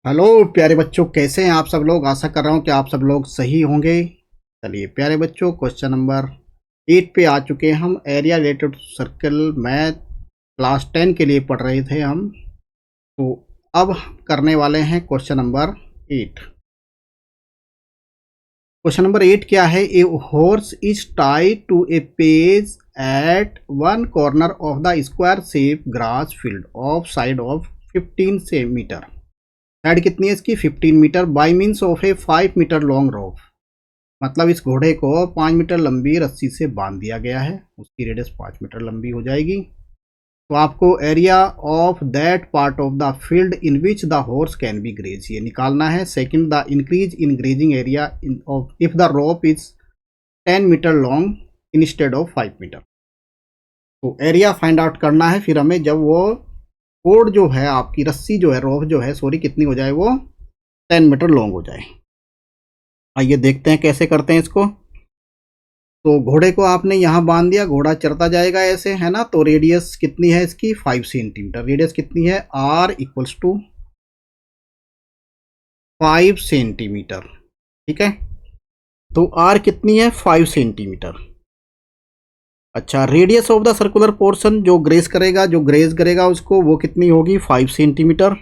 Hello प्यारे बच्चों, कैसे हैं आप सब लोग। आशा कर रहा हूं कि आप सब लोग सही होंगे। चलिए प्यारे बच्चों, क्वेश्चन नंबर 8 पे आ चुके हैं हम। Area related circle math class 10 के लिए पढ़ रहे थे हम। तो अब करने वाले हैं क्वेश्चन नंबर 8। क्वेश्चन नंबर 8 क्या है। A horse is tied to a page at one corner of the square shape grass field of side of 15 centimetre. Side कितनी है इसकी 15 metre by means of a 5 metre long rope. मतलब इस घोड़े को 5 metre लंबी रस्सी से बांध दिया गया है, उसकी रेडियस 5 मीटर लंबी हो जाएगी। तो आपको area of that part of the field in which the horse can be graze ये निकालना है। Second, the increase in grazing area of if the rope is 10 metre long instead of 5 metre. तो area find out करना है फिर हमें, जब वो कोड जो है आपकी रस्सी जो है, रोप जो है सॉरी, कितनी हो जाए, वो 10 मीटर लॉन्ग हो जाए। आइए देखते हैं कैसे करते हैं इसको। तो घोड़े को आपने यहाँ बांध दिया, घोड़ा चलता जाएगा ऐसे, है ना। तो रेडियस कितनी है इसकी 5 सेंटीमीटर। रेडियस कितनी है, आर इक्वल्स टू 5 सेंटीमीटर। ठीक है, तो आर कितनी है 5 सेंटीमीटर। अच्छा, radius of the circular portion जो ग्रेज करेगा, उसको, वो कितनी होगी 5 सेंटीमीटर।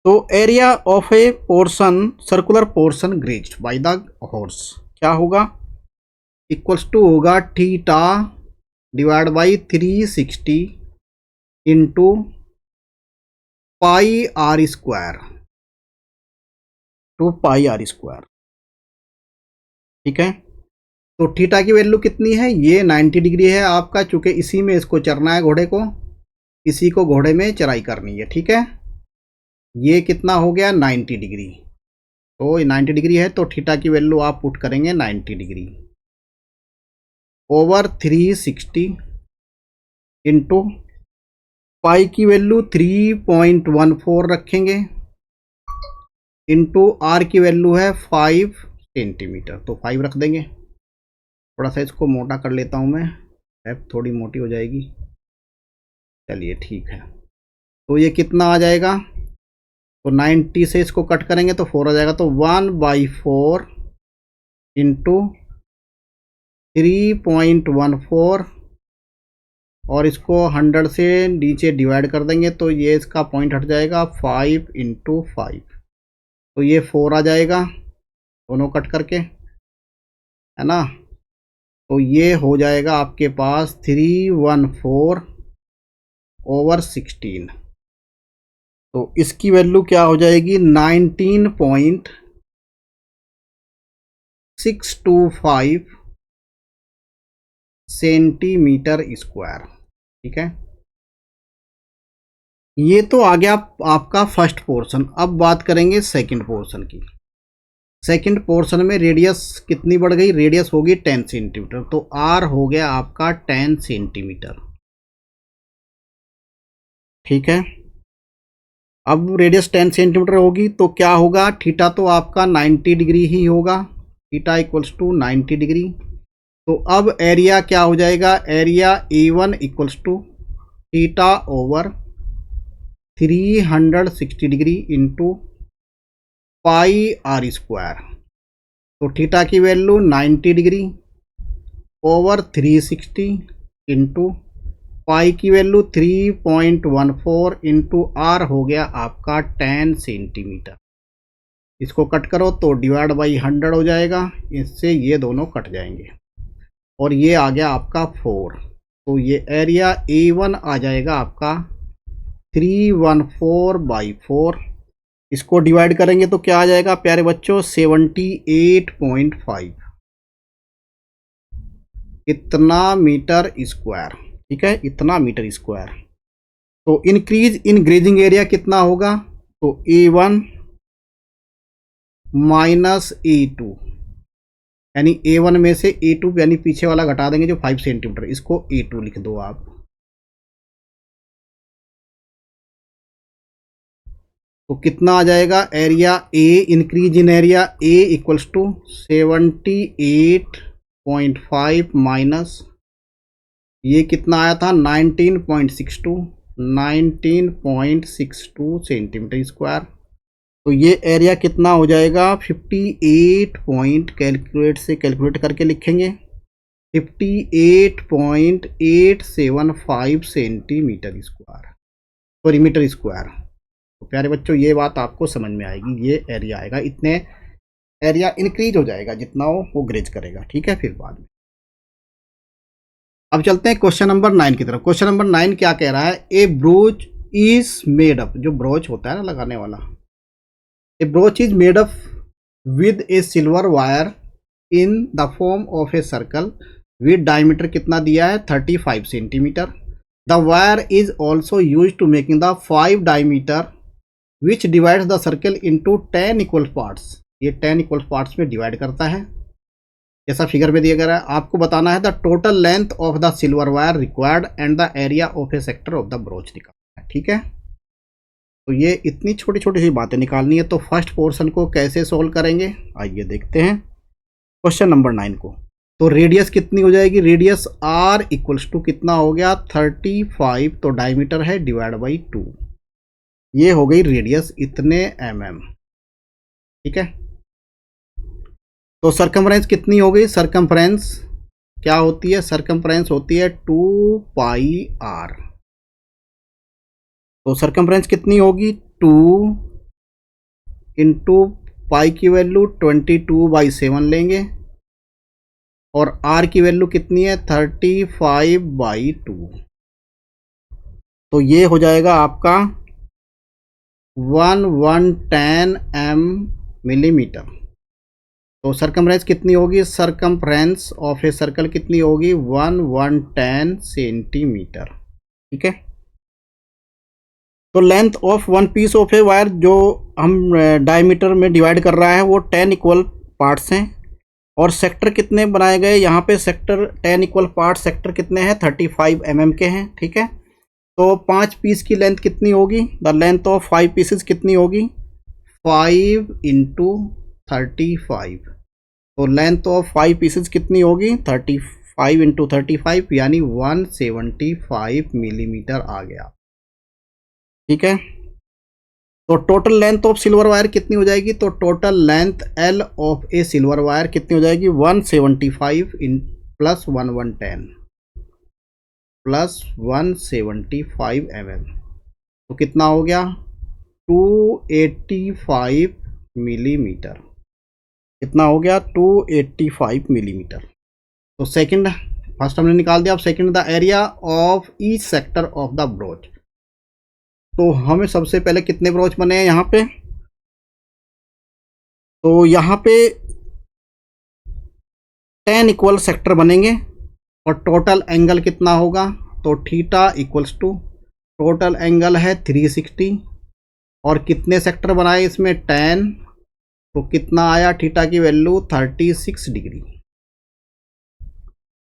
तो area of a portion, circular portion grazed by the horse क्या होगा, इक्वल्स टू होगा theta divide by 360 into pi R square two pi R square. ठीक है, तो थीटा की वैल्यू कितनी है, ये 90 डिग्री है आपका, चूंकि इसी में इसको चरना है घोड़े को, इसी को घोड़े में चराई करनी है। ठीक है, ये कितना हो गया 90 डिग्री। तो 90 डिग्री है तो थीटा की वैल्यू आप पुट करेंगे 90 डिग्री ओवर 360 इंटू पाई की वैल्यू 3.14 रखेंगे, इंटू आर की वैल्यू है 5 सेंटीमीटर, तो 5 रख देंगे। थोड़ा सा इसको मोटा कर लेता हूँ मैं, एफ थोड़ी मोटी हो जाएगी। चलिए ठीक है, तो ये कितना आ जाएगा, तो 90 से इसको कट करेंगे तो 4 आ जाएगा, तो 1/4 इंटू 3.14 और इसको 100 से नीचे डिवाइड कर देंगे तो ये इसका पॉइंट हट जाएगा 5 इंटू 5, तो ये 4 आ जाएगा दोनों कट करके, है ना। तो ये हो जाएगा आपके पास 314/16। तो इसकी वैल्यू क्या हो जाएगी 19.625 सेंटीमीटर स्क्वायर। ठीक है, ये तो आ गया आपका फर्स्ट पोर्शन। अब बात करेंगे सेकंड पोर्शन की। सेकंड पोर्शन में रेडियस कितनी बढ़ गई, रेडियस होगी 10 सेंटीमीटर, तो आर हो गया आपका 10 सेंटीमीटर। ठीक है, अब रेडियस 10 सेंटीमीटर होगी तो क्या होगा, थीटा तो आपका 90 डिग्री ही होगा, थीटा इक्वल्स टू 90 डिग्री। तो अब एरिया क्या हो जाएगा, area A1 equals to theta over 360 degree into pi R square. तो थीटा की value 90 degree over 360 into pi की वैल्यू 3.14 इंटू आर हो गया आपका 10 सेंटीमीटर। इसको कट करो तो डिवाइड बाई 100 हो जाएगा, इससे ये दोनों कट जाएंगे और ये आ गया आपका 4। तो ये एरिया A1 आ जाएगा आपका 314/4। इसको डिवाइड करेंगे तो क्या आ जाएगा प्यारे बच्चों 78.5 इतना मीटर स्क्वायर। ठीक है, इतना मीटर स्क्वायर। तो इंक्रीज इन ग्रेजिंग एरिया कितना होगा, तो A1 माइनस A2, यानी A1 में से A2 यानी पीछे वाला घटा देंगे जो 5 सेंटीमीटर, इसको A2 लिख दो आप। तो कितना आ जाएगा area A, increase in area A equals to 78.5 minus ये कितना आया था 19.62 सेंटीमीटर स्क्वायर। तो ये एरिया कितना हो जाएगा 58 पॉइंट, कैलकुलेट करके लिखेंगे 58.875 centimetre square, sorry metre square. तो प्यारे बच्चों ये बात आपको समझ में आएगी, ये एरिया आएगा, इतने एरिया इंक्रीज हो जाएगा जितना वो ग्रेज करेगा, ठीक है। फिर बाद में अब चलते हैं क्वेश्चन नंबर 9 की तरफ। क्वेश्चन नंबर 9 क्या कह रहा है, a brooch is made up, जो ब्रोच होता है ना लगाने वाला, a brooch is made up with a silver wire in the form of a circle with diameter कितना दिया है 35 centimetre. The wire is also use to making the 5 diameter which divides the circle into 10 equal parts. ये 10 equal parts में divide करता है, जैसा figure में दिया गया है। आपको बताना है the total length of the silver wire required and the area of A sector of the broach निकालना है, ठीक है। तो ये इतनी छोटी छोटी सी बातें निकालनी है। तो फर्स्ट पोर्शन को कैसे सोल्व करेंगे, आइए देखते हैं क्वेश्चन नंबर 9 को। तो रेडियस कितनी हो जाएगी, रेडियस आर इक्वल्स टू कितना हो गया 35, तो डायमीटर है डिवाइड बाई 2, ये हो गई रेडियस इतने mm, ठीक है। तो सरकमफ्रेंस कितनी हो गई, सरकमफ्रेंस क्या होती है, सरकमफ्रेंस होती है 2 पाई आर। तो सरकमफ्रेंस कितनी होगी 2 इंटू पाई की वैल्यू 22/7 लेंगे और आर की वैल्यू कितनी है 35/2, तो ये हो जाएगा आपका 1110 मिलीमीटर। तो सरकमफ्रेंस कितनी होगी, सरकमफ्रेंस ऑफ ए सर्कल कितनी होगी 1110 सेंटीमीटर, ठीक है। तो length of one piece of a wire जो हम डायमीटर में डिवाइड कर रहा है वो 10 इक्वल पार्ट्स हैं, और सेक्टर कितने बनाए गए यहाँ पे, सेक्टर 10 इक्वल पार्ट सेक्टर कितने हैं 35 mm के हैं, ठीक है। तो 5 पीस की लेंथ कितनी होगी, द लेंथ ऑफ 5 पीसेस कितनी होगी 5 इंटू 35, तो लेंथ ऑफ 5 पीसेस कितनी होगी 35 इंटू 35 यानी 175 मिलीमीटर आ गया, ठीक है। तो total length of silver wire कितनी हो जाएगी, तो total length L of A silver wire कितनी हो जाएगी 175 इन प्लस 1110 प्लस 175 mm, तो कितना हो गया 285 मिलीमीटर, कितना हो गया 285 मिलीमीटर। तो सेकंड, फर्स्ट हमने निकाल दिया, अब second the area of each sector of the broach. तो हमें सबसे पहले कितने ब्रोच बने हैं यहाँ पे, तो यहाँ पे 10 इक्वल सेक्टर बनेंगे और टोटल एंगल कितना होगा, तो theta equals to total angle है 360 और कितने सेक्टर बनाए इसमें 10, तो कितना आया थीटा की वैल्यू 36 डिग्री।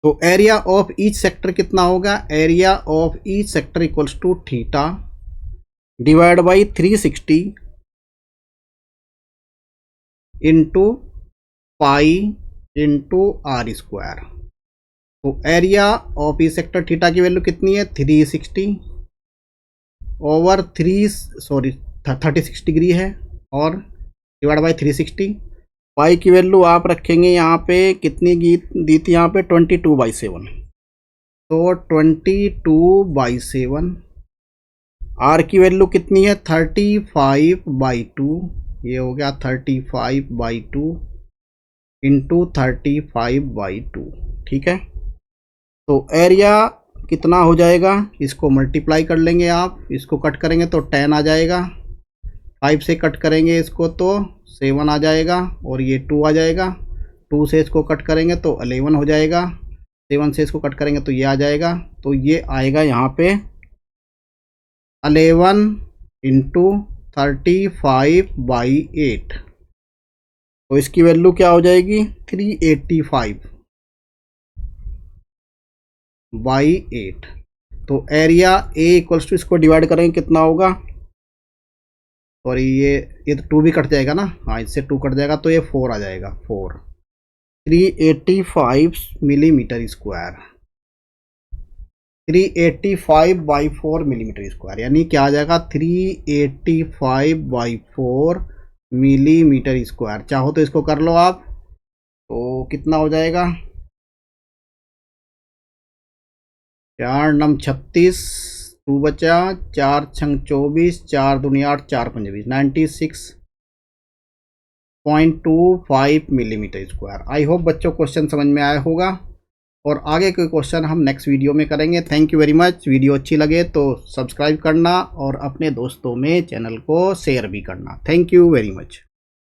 तो एरिया ऑफ ईच सेक्टर कितना होगा, area of each sector equals to theta divide by 360 into pi into r square. तो area of each sector theta की वैल्यू कितनी है 360 ओवर 36 डिग्री है और डिवाइड बाई 360, पाई की वैल्यू आप रखेंगे यहाँ पे कितनी दी थी यहाँ पे 22/7, तो 22/7, आर की वैल्यू कितनी है 35/2, ये हो गया 35/2 इंटू 35/2, ठीक है। तो एरिया कितना हो जाएगा, इसको मल्टीप्लाई कर लेंगे आप, इसको कट करेंगे तो 10 आ जाएगा, 5 से कट करेंगे इसको तो 7 आ जाएगा और ये 2 आ जाएगा, 2 से इसको कट करेंगे तो 11 हो जाएगा, 7 से इसको कट करेंगे तो ये आ जाएगा, तो ये आएगा यहाँ पे 11 इंटू 35/8, तो इसकी वैल्यू क्या हो जाएगी 385/8। तो एरिया ए इक्वल्स टू इसको डिवाइड करेंगे कितना होगा, और ये तो 2 भी कट जाएगा ना, हाँ इससे 2 कट जाएगा तो ये 4 आ जाएगा, 4 385 मिलीमीटर स्क्वायर, 385/4 मिलीमीटर स्क्वायर, यानी क्या आ जाएगा 385/4 मिलीमीटर स्क्वायर। चाहो तो इसको कर लो आप, तो कितना हो जाएगा, 4×9 = 36, 2 बचा, 4×6 = 24, 4×2 = 8, 4×5 = 20, 96.25 मिलीमीटर स्क्वायर। आई होप बच्चों क्वेश्चन समझ में आया होगा, और आगे के क्वेश्चन हम नेक्स्ट वीडियो में करेंगे। Thank you very much. Video अच्छी लगे तो सब्सक्राइब करना और अपने दोस्तों में चैनल को शेयर भी करना। Thank you very much.